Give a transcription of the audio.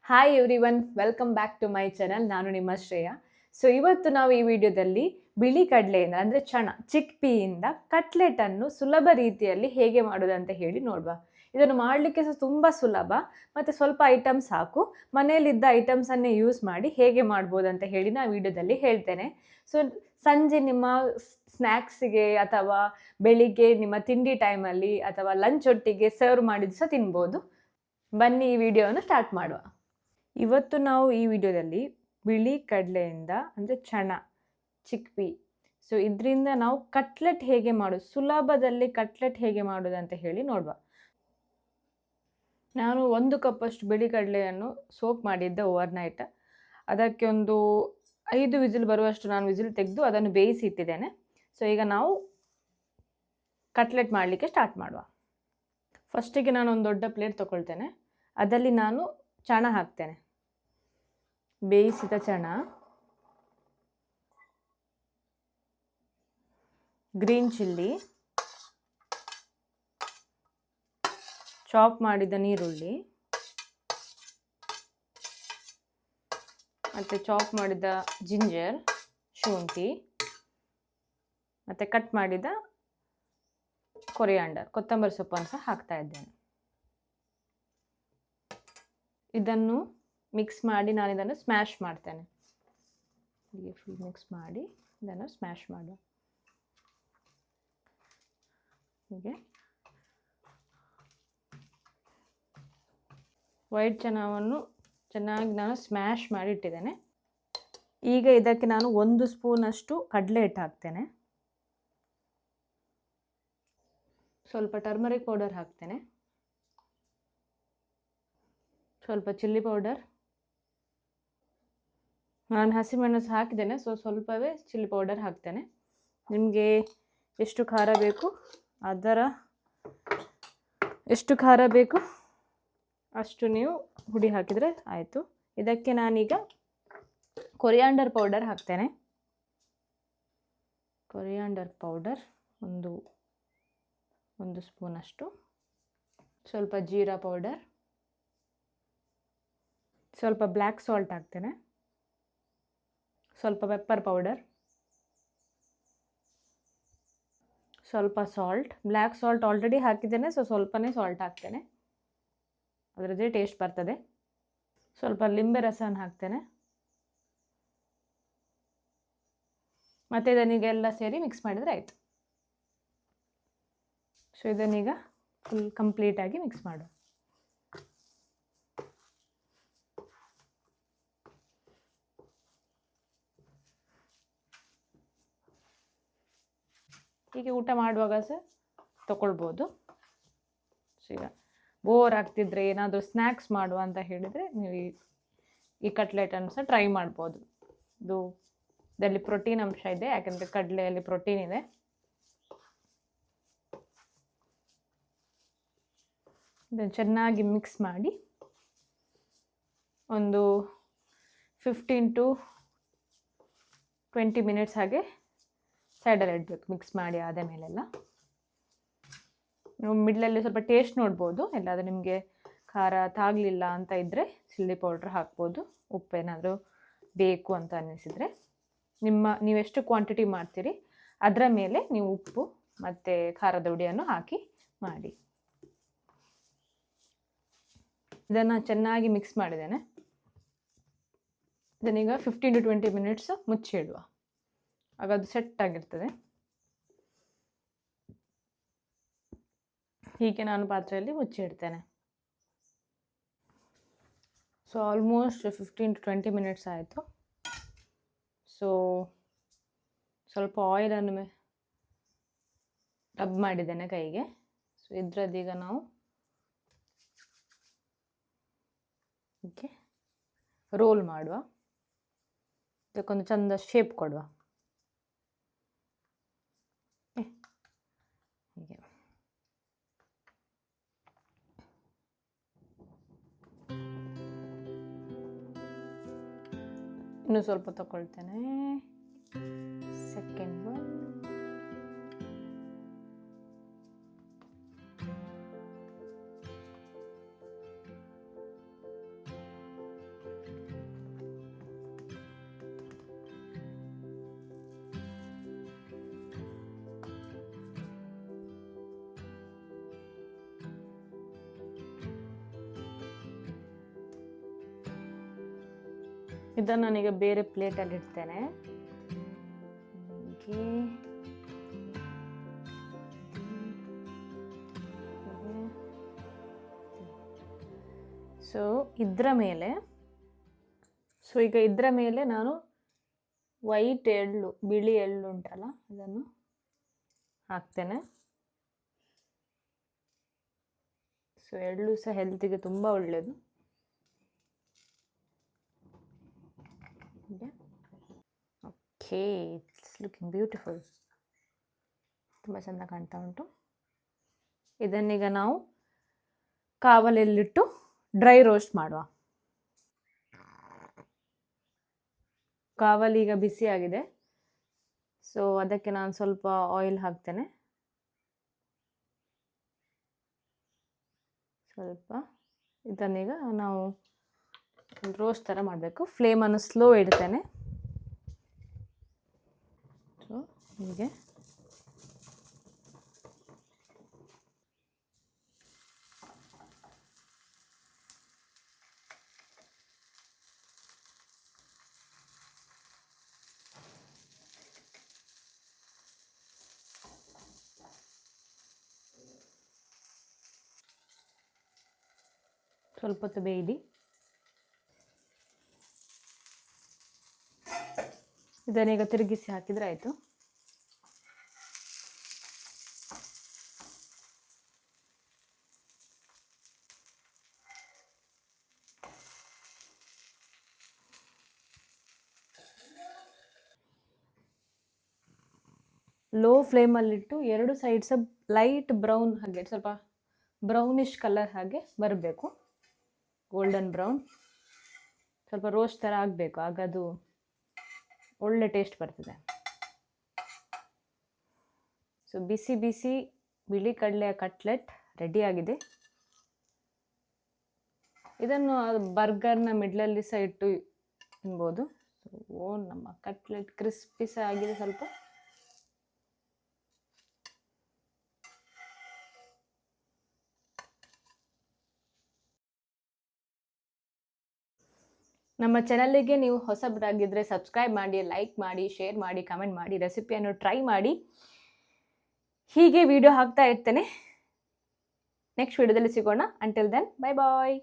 Hi everyone, welcome back to my channel. ನಾನು ನಿಮ್ಮ Shreya. So ಇವತ್ತು ನಾವು ಈ ವಿಡಿಯೋದಲ್ಲಿ ಬಿಳಿ ಕಡಲೆಯಿಂದ ಅಂದರೆ ಚಿಕ್ ಪೀಯಿಂದ ಕಟ್ಲೆಟನ್ನು ಸುಲಭ ರೀತಿಯಲ್ಲಿ ಹೇಗೆ ಮಾಡೋದು ಅಂತ ಹೇಳಿ ನೋಡುವ. ಇದನ್ನು ಮಾಡಲಿಕ್ಕೆ ತುಂಬ ಸುಲಭ ಮತ್ತು ಸ್ವಲ್ಪ ಐಟಮ್ಸ್ ಸಾಕು. ಮನೆಯಲ್ಲಿದ್ದ ಐಟಮ್ಸನ್ನೇ ಯೂಸ್ ಮಾಡಿ ಹೇಗೆ ಮಾಡ್ಬೋದು ಅಂತ ಹೇಳಿ ನಾನು ವಿಡಿಯೋದಲ್ಲಿ ಹೇಳ್ತೇನೆ. ಸೊ ಸಂಜೆ ನಿಮ್ಮ ಸ್ನ್ಯಾಕ್ಸಿಗೆ ಅಥವಾ ಬೆಳಿಗ್ಗೆ ನಿಮ್ಮ ತಿಂಡಿ ಟೈಮಲ್ಲಿ ಅಥವಾ ಲಂಚ್ ಒಟ್ಟಿಗೆ ಸರ್ವ್ ಮಾಡಿದ್ದು ಸಹ ತಿನ್ಬೋದು. ಬನ್ನಿ ಈ ವಿಡಿಯೋವನ್ನು ಸ್ಟಾರ್ಟ್ ಮಾಡುವ. ಇವತ್ತು ನಾವು ಈ ವಿಡಿಯೋದಲ್ಲಿ ಬಿಳಿ ಕಡಲೆಯಿಂದ ಅಂದರೆ ಚಿಕ್ಪಿ, ಸೊ ಇದರಿಂದ ನಾವು ಕಟ್ಲೆಟ್ ಹೇಗೆ ಮಾಡೋದು, ಸುಲಭದಲ್ಲಿ ಕಟ್ಲೆಟ್ ಹೇಗೆ ಮಾಡೋದು ಅಂತ ಹೇಳಿ ನೋಡುವ. ನಾನು 1 ಕಪ್ಪಷ್ಟು ಬಿಳಿ ಕಡಲೆಯನ್ನು ಸೋಕ್ ಮಾಡಿದ್ದೆ ಓವರ್ನೈಟ್. ಅದಕ್ಕೆ ಒಂದು 5 ವಿಸಿಲ್ ಬರುವಷ್ಟು ನಾನು ವಿಸಿಲ್ ತೆಗೆದು ಅದನ್ನು ಬೇಯಿಸಿ ಇಟ್ಟಿದ್ದೇನೆ. ಸೊ ಈಗ ನಾವು ಕಟ್ಲೆಟ್ ಮಾಡಲಿಕ್ಕೆ ಸ್ಟಾರ್ಟ್ ಮಾಡುವ. ಫಸ್ಟಿಗೆ ನಾನು ಒಂದು ದೊಡ್ಡ ಪ್ಲೇಟ್ ತಗೊಳ್ತೇನೆ. ಅದರಲ್ಲಿ ನಾನು ಹಾಕ್ತೇನೆ, ಬೇಯಿಸಿದ ಗ್ರೀನ್ ಚಿಲ್ಲಿ, ಚಾಪ್ ಮಾಡಿದ ನೀರುಳ್ಳಿ ಮತ್ತು ಚಾಪ್ ಮಾಡಿದ ಜಿಂಜರ್, ಶುಂಠಿ ಮತ್ತು ಕಟ್ ಮಾಡಿದ ಕೊತ್ತಂಬರಿ ಸೊಪ್ಪನ್ನು ಸಹ ಹಾಕ್ತಾ ಇದ್ದೇನೆ. ಇದನ್ನು ಮಿಕ್ಸ್ ಮಾಡಿ ನಾನು ಇದನ್ನು ಸ್ಮ್ಯಾಶ್ ಮಾಡ್ತೇನೆ. ಹೀಗೆ ಫುಲ್ ಮಿಕ್ಸ್ ಮಾಡಿ ಇದನ್ನು ಸ್ಮ್ಯಾಶ್ ಮಾಡುವ. ಹೀಗೆ ವೈಟ್ ಚನಾವನ್ನು ಚೆನ್ನಾಗಿ ನಾನು ಸ್ಮ್ಯಾಶ್ ಮಾಡಿ ಇಟ್ಟಿದ್ದೇನೆ. ಈಗ ಇದಕ್ಕೆ ನಾನು 1 ಸ್ಪೂನಷ್ಟು ಕಡಲೆ ಹಿಟ್ಟು ಹಾಕ್ತೇನೆ. ಸ್ವಲ್ಪ ಟರ್ಮರಿಕ್ ಪೌಡರ್ ಹಾಕ್ತೇನೆ, ಸ್ವಲ್ಪ ಚಿಲ್ಲಿ ಪೌಡರ್. ನಾನು ಹಸಿಮೆಣಸು ಹಾಕಿದ್ದೇನೆ, ಸ್ವಲ್ಪವೇ ಚಿಲ್ಲಿ ಪೌಡರ್ ಹಾಕ್ತೇನೆ. ನಿಮಗೆ ಎಷ್ಟು ಖಾರ ಬೇಕು ಅಷ್ಟು ನೀವು ಹುಡಿ ಹಾಕಿದರೆ ಆಯಿತು. ಇದಕ್ಕೆ ನಾನೀಗ ಕೊರಿಯಾಂಡರ್ ಪೌಡರ್ ಹಾಕ್ತೇನೆ. ಕೊರಿಯಾಂಡರ್ ಪೌಡರ್ ಒಂದು ಸ್ಪೂನಷ್ಟು, ಸ್ವಲ್ಪ ಜೀರಾ ಪೌಡರ್, ಸ್ವಲ್ಪ ಬ್ಲ್ಯಾಕ್ ಸಾಲ್ಟ್ ಹಾಕ್ತೇನೆ, ಸ್ವಲ್ಪ ಪೆಪ್ಪರ್ ಪೌಡರ್, ಸ್ವಲ್ಪ ಸಾಲ್ಟ್. ಬ್ಲ್ಯಾಕ್ ಸಾಲ್ಟ್ ಆಲ್ರೆಡಿ ಹಾಕಿದ್ದೇನೆ, ಸ್ವಲ್ಪನೇ ಸಾಲ್ಟ್ ಹಾಕ್ತೇನೆ, ಅದರದ್ದೇ ಟೇಸ್ಟ್ ಬರ್ತದೆ. ಸ್ವಲ್ಪ ಲಿಂಬೆ ರಸನ ಹಾಕ್ತೇನೆ ಮತ್ತು ಇದನ್ನೀಗೆಲ್ಲ ಸೇರಿ ಮಿಕ್ಸ್ ಮಾಡಿದರೆ ಆಯಿತು. ಸೊ ಇದನ್ನೀಗ ಫುಲ್ ಕಂಪ್ಲೀಟಾಗಿ ಮಿಕ್ಸ್ ಮಾಡು. ಹೀಗೆ ಊಟ ಮಾಡುವಾಗ ಸಹ ತಗೊಳ್ಬೋದು. ಸೊ ಈಗ ಬೋರ್ ಆಗ್ತಿದ್ರೆ ಏನಾದರೂ ಸ್ನ್ಯಾಕ್ಸ್ ಮಾಡುವ ಅಂತ ಹೇಳಿದರೆ ನೀವು ಈ ಕಟ್ಲೆಟನ್ನು ಸಹ ಟ್ರೈ ಮಾಡ್ಬೋದು. ಇದರಲ್ಲಿ ಪ್ರೋಟೀನ್ ಅಂಶ ಇದೆ, ಯಾಕೆಂದರೆ ಕಡಲೆಯಲ್ಲಿ ಪ್ರೋಟೀನ್ ಇದೆ. ಇದನ್ನು ಚೆನ್ನಾಗಿ ಮಿಕ್ಸ್ ಮಾಡಿ ಒಂದು 15 to 20 ಮಿನಿಟ್ಸ್ ಹಾಗೆ ಸೈಡಲ್ಲಿ ಇಡಬೇಕು. ಮಿಕ್ಸ್ ಮಾಡಿ ಆದ ಮೇಲೆಲ್ಲ ನೀವು ಮಿಡ್ಲಲ್ಲಿ ಸ್ವಲ್ಪ ಟೇಸ್ಟ್ ನೋಡ್ಬೋದು. ಎಲ್ಲಾದರೂ ನಿಮಗೆ ಖಾರ ತಾಗಲಿಲ್ಲ ಅಂತ ಇದ್ದರೆ ಚಿಲ್ಲಿ ಪೌಡ್ರ್ ಹಾಕ್ಬೋದು. ಉಪ್ಪೇನಾದರೂ ಬೇಕು ಅಂತ ಅನ್ನಿಸಿದರೆ ನೀವೆಷ್ಟು ಕ್ವಾಂಟಿಟಿ ಮಾಡ್ತೀರಿ ಅದರ ಮೇಲೆ ನೀವು ಉಪ್ಪು ಮತ್ತು ಖಾರದ ಹುಡಿಯನ್ನು ಹಾಕಿ ಮಾಡಿ. ಇದನ್ನು ಚೆನ್ನಾಗಿ ಮಿಕ್ಸ್ ಮಾಡಿದ್ದೇನೆ. ಇದನ್ನೀಗ 15 to 20 ಮಿನಿಟ್ಸ್ ಮುಚ್ಚಿಡುವ, ಆಗ ಅದು ಸೆಟ್ ಆಗಿರ್ತದೆ. ಹೀಗೆ ನಾನು ಪಾತ್ರೆಯಲ್ಲಿ ಮುಚ್ಚಿಡ್ತೇನೆ. ಸೊ ಆಲ್ಮೋಸ್ಟ್ 15 to 20 ಮಿನಿಟ್ಸ್ ಆಯಿತು. ಸೊ ಸ್ವಲ್ಪ ಆಯಿಲನ್ನು ರಬ್ ಮಾಡಿದ್ದೇನೆ ಕೈಗೆ. ಸೊ ಇದರದ್ದೀಗ ನಾವು ಹೀಗೆ ರೋಲ್ ಮಾಡುವ, ಇದಕ್ಕೊಂದು ಚಂದ ಶೇಪ್ ಕೊಡುವ. ಹೀಗೆ ಇನ್ನೂ ಸ್ವಲ್ಪ ತಗೊಳ್ತೇನೆ. Second one. ಇದನ್ನು ನಾನೀಗ ಬೇರೆ ಪ್ಲೇಟಲ್ಲಿ ಇಡ್ತೇನೆ. ಸೊ ಇದರ ಮೇಲೆ ನಾನು ವೈಟ್ ಎಳ್ಳು, ಬಿಳಿ ಎಳ್ಳು ಉಂಟಲ್ಲ ಅದನ್ನು ಹಾಕ್ತೇನೆ. ಸೊ ಎಳ್ಳು ಸಹ ಹೆಲ್ತಿಗೆ ತುಂಬ ಒಳ್ಳೆಯದು. Okay, it's looking beautiful. ತುಂಬ ಚೆಂದ ಕಾಣ್ತಾ ಉಂಟು. ಇದನ್ನೀಗ ನಾವು ಕಾವಲಿಯಲ್ಲಿಟ್ಟು ಡ್ರೈ ರೋಸ್ಟ್ ಮಾಡುವ. ಕಾವಲೀಗ ಬಿಸಿಯಾಗಿದೆ. ಸೊ ಅದಕ್ಕೆ ನಾನು ಸ್ವಲ್ಪ ಆಯಿಲ್ ಹಾಕ್ತೇನೆ. ಸ್ವಲ್ಪ ಇದನ್ನೀಗ ನಾವು ರೋಸ್ಟ್ ಥರ ಮಾಡಬೇಕು. ಫ್ಲೇಮನ್ನು ಸ್ಲೋ ಇಡ್ತೇನೆ. ಸೊ ಹೀಗೆ ಸ್ವಲ್ಪ ಹೊತ್ತು ಬೇಯಲಿ. ಇದನ್ನೀಗ ತಿರುಗಿಸಿ ಹಾಕಿದರೆ ಆಯಿತು. ಲೋ ಫ್ಲೇಮಲ್ಲಿಟ್ಟು ಎರಡು ಸೈಡ್ಸ ಲೈಟ್ ಬ್ರೌನ್ ಹಾಗೆ, ಸ್ವಲ್ಪ ಬ್ರೌನಿಷ್ ಕಲರ್ ಹಾಗೆ ಬರಬೇಕು. ಗೋಲ್ಡನ್ ಬ್ರೌನ್, ಸ್ವಲ್ಪ ರೋಸ್ಟ್ ಥರ ಆಗಬೇಕು, ಆಗ ಅದು ಒಳ್ಳೆ ಟೇಸ್ಟ್ ಬರ್ತದೆ. ಸೊ ಬಿಸಿ ಬಿಸಿ ಬಿಳಿ ಕಡಲೆಯ ಕಟ್ಲೆಟ್ ರೆಡಿಯಾಗಿದೆ. ಇದನ್ನು ಬರ್ಗರ್ನ ಮಿಡ್ಲಲ್ಲಿ ಸಹ ಇಟ್ಟು ತಿನ್ಬೋದು. ನಮ್ಮ ಕಟ್ಲೆಟ್ ಕ್ರಿಸ್ಪಿ ಸಹ ಆಗಿದೆ ಸ್ವಲ್ಪ. ನಮ್ಮ ಚಾನಲ್ಗೆ ನೀವು ಹೊಸಬರಾಗಿದ್ದರೆ ಸಬ್ಸ್ಕ್ರೈಬ್ ಮಾಡಿ, ಲೈಕ್ ಮಾಡಿ, ಶೇರ್ ಮಾಡಿ, ಕಮೆಂಟ್ ಮಾಡಿ, ರೆಸಿಪಿಯನ್ನು ಟ್ರೈ ಮಾಡಿ. ಹೀಗೆ ವಿಡಿಯೋ ಹಾಕ್ತಾ ಇರ್ತೇನೆ. ನೆಕ್ಸ್ಟ್ ವಿಡಿಯೋದಲ್ಲಿ ಸಿಗೋಣ. ಅಂಟಿಲ್ ದೆನ್, ಬೈ ಬಾಯ್.